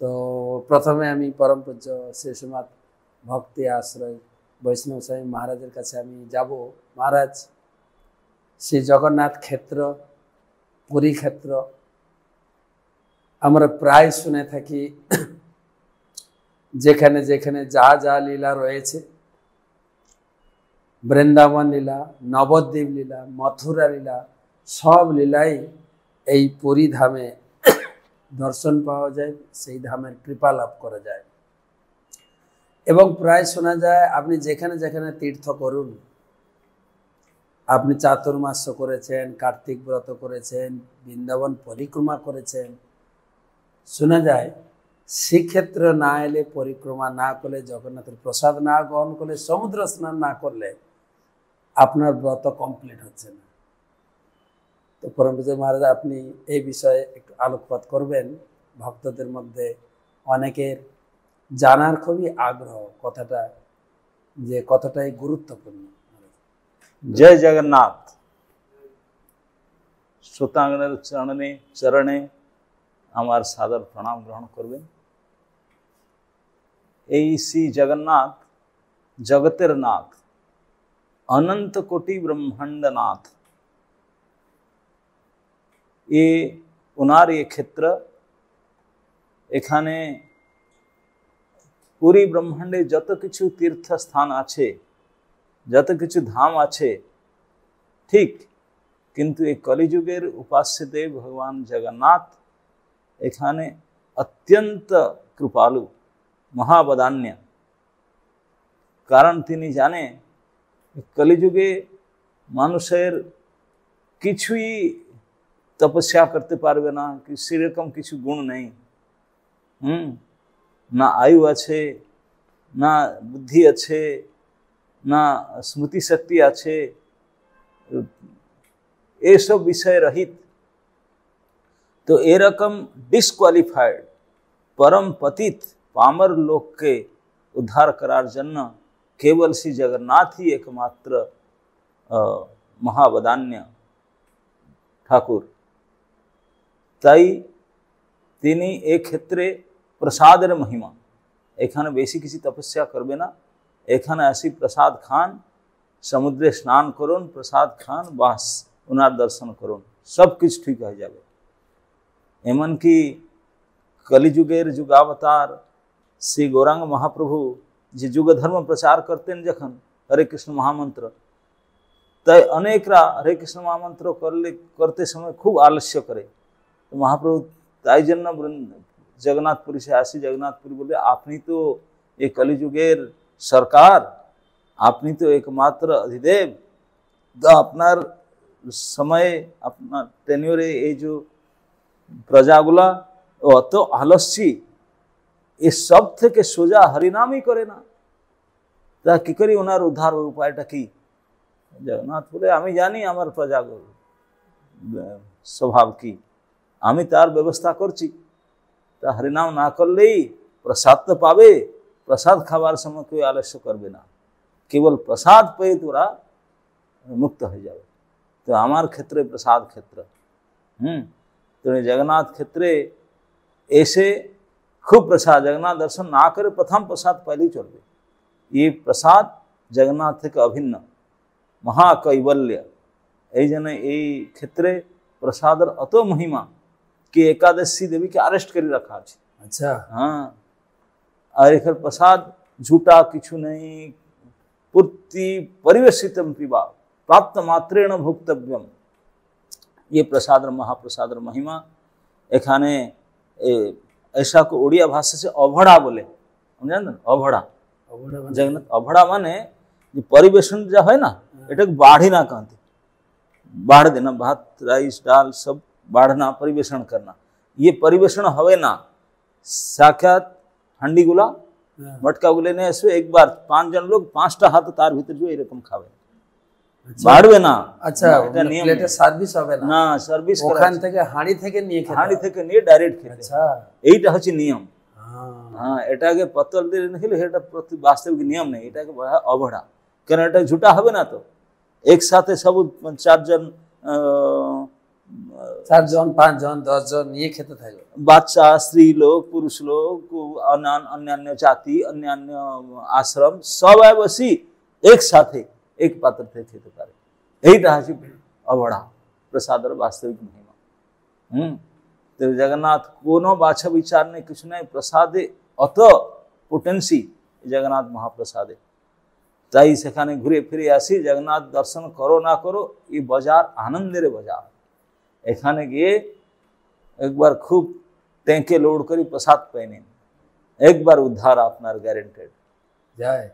তো প্রথমে আমি পরম পূজ্য শ্রীসমাদ ভক্তি আশ্রয় বৈষ্ণব স্বামী মহারাজের কাছে আমি যাব। মহারাজ, শ্রী জগন্নাথ ক্ষেত্র, পুরী ক্ষেত্র আমরা প্রায় শুনে থাকি, যেখানে যেখানে যা যা লীলা রয়েছে, বৃন্দাবন লীলা, নবদ্বীপ লীলা, মথুরা লীলা, সব লীলাই এই পুরী ধামে দর্শন পাওয়া যায়, সেই ধামের কৃপা লাভ করা যায়। এবং প্রায় শোনা যায় আপনি যেখানে যেখানে তীর্থ করুন, আপনি চাতুর্মাস্য করেছেন, কার্তিক ব্রত করেছেন, বৃন্দাবন পরিক্রমা করেছেন, শোনা যায় শ্রীক্ষেত্র না এলে, পরিক্রমা না করলে, জগন্নাথের প্রসাদ না গ্রহণ করলে, সমুদ্র স্নান না করলে আপনার ব্রত কমপ্লিট হচ্ছে না। তো পরম পূজ্য মহারাজ, আপনি এই বিষয়ে একটু আলোকপাত করবেন। ভক্তদের মধ্যে অনেকের জানার খুবই আগ্রহ কথাটা, যে কতটাই গুরুত্বপূর্ণ। जय जगन्नाथ। श्रोतांगणের চরণে আমার সাদর প্রণাম গ্রহণ করবেন। এই শ্রী জগন্নাথ জগতের নাথ, অনন্ত কোটি ব্রহ্মাণ্ড নাথ, ওনার এই ক্ষেত্র, এখানে পুরী ব্রহ্মাণ্ডে যত কিছু তীর্থস্থান আছে, যত কিছু ধাম আছে, ঠিক, কিন্তু এই কলিযুগের উপাস্য দেব ভগবান জগন্নাথ এখানে অত্যন্ত কৃপালু, মহাবদান্য। কারণ তিনি জানে কলিযুগে মানুষের কিছুই তপস্যা করতে পারবে না, সেরকম কিছু গুণ নেই। না আয়ু আছে, না বুদ্ধি আছে, না স্মৃতি শক্তি আছে, এসব বিষয় রহিত। তো এরকম ডিসকোয়ালিফাইড परम पतित पामर लोक के उद्धार करार जन्म केवल श्री जगन्नाथ ही एकमात्र महावदान्य ठाकुर। ताई তিনি এই ক্ষেত্রে প্রসাদের মহিমা, এখানে বেশি কিছু তপস্যা করবে না, এখানে আসি প্রসাদ খান, সমুদ্রে স্নান করুন, প্রসাদ খান, বাস ওনার দর্শন করুন, সব কিছু ঠিক হয়ে যাবে। এমনকি কলিযুগের যুগাবতার শ্রী গৌরাঙ্গ মহাপ্রভু যে যুগ ধর্ম প্রচার করতেন যখন হরে কৃষ্ণ মহামন্ত্র, তাই অনেকরা হরে কৃষ্ণ মহামন্ত্র করতে সময় খুব আলস্য করে। তো মহাপ্রভু তাই জন্য জগন্নাথপুরী সে আসি, জগন্নাথপুরী বলে আপনি তো এই কলিযুগের সরকার, আপনি তো একমাত্র অধিদেব, তো আপনার সময়ে আপনার টেনিওরে এই যে প্রজাগুলা অত আলস্যি, এই সব থেকে সোজা হরিনামই করে না, তা কি করি ওনার উদ্ধার উপায়টা কি? জগন্নাথ বলে আমি জানি আমার প্রজাগুলো স্বভাব কি, আমি তার ব্যবস্থা করছি। তা হরিনাম না করলেই প্রসাদ তো পাবে, প্রসাদ খাবার সময় কেউ আলস্য করবে না, কেবল প্রসাদ পেয়ে তোরা মুক্ত হয়ে যাবে। তো আমার ক্ষেত্রে প্রসাদ ক্ষেত্র, তো জগন্নাথ ক্ষেত্রে এসে খুব প্রসাদ, জগন্নাথ দর্শন না করে প্রথম প্রসাদ পেলেই চলবে। এই প্রসাদ জগন্নাথ থেকে অভিন্ন, মহাকৈবল্য। এই জন্য এই ক্ষেত্রে প্রসাদের অত মহিমা কি একাদশী দেবীকে আরেস্ট করে রাখা আছে। আচ্ছা, হ্যাঁ, আর এখানে প্রসাদ ঝুটা কিছু নেই, পূর্তি পরিবেশিতম পিবা প্রাপ্ত মাত্রেণ ভুক্তব্যম। ये प्रसाद महाप्रसाद महिमा एखाने ऐसा को ओडिया भाषा से अभड़ा बोले, हम जानते अभड़ा, जगन्नाथ अभड़ा माने जो परिवेशन जो है ना, এটা बाढ़ी ना कहते, बाढ़ देना, भात राइस दाल सब बाढ़ना, परिवेशन करना। ये परिवेशन हवे ना, साक्षात हांडी गुला मटका गुले ने ऐसे एक बार 5 जन लोग 5টা हाथ तार भीतर जो এরকম খাবে, বাড়বে না। আচ্ছা, প্লেটে সার্ভিস হবে না, না সার্ভিস ওখান থেকে হাঁড়ি থেকে নিয়ে খেতে, হাঁড়ি থেকে নিয়ে ডাইরেক্ট খেতে। আচ্ছা, এইটা হচ্ছে নিয়ম। হ্যাঁ, এটাকে পতল দিয়ে নিলে এটা বাস্তবিক নিয়ম নেই, এটাকে বলা হয় অবঢ়া। কারণ এটা ঝুটা হবে না, তো একসাথে সব 4 জন 4 জন 5 জন 10 জন নিয়ে খেতে থাকবে। বাচ্চা, স্ত্রী লোক, পুরুষ লোক, অন্যান্য জাতি, অন্যান্য আশ্রম সবাই বসি একসাথে এক পাত্রতে খেতে পারে। এইটা হচ্ছে অবড়া প্রসাদের বাস্তবিক মহিমা। তো জগন্নাথ কোনো বাছা বিচার নেই, কিছু নাই, প্রসাদে অত পোটেন্সি জগন্নাথ মহাপ্রসাদে। তাই সেখানে ঘুরে ফিরে আসি, জগন্নাথ দর্শন করো না করো, এই বাজার আনন্দের বাজার। এখানে গিয়ে একবার খুব ট্যাঙ্কে লোড করে প্রসাদ পেয়ে নিন, একবার উদ্ধার আপনার গ্যারেন্টেড। যায়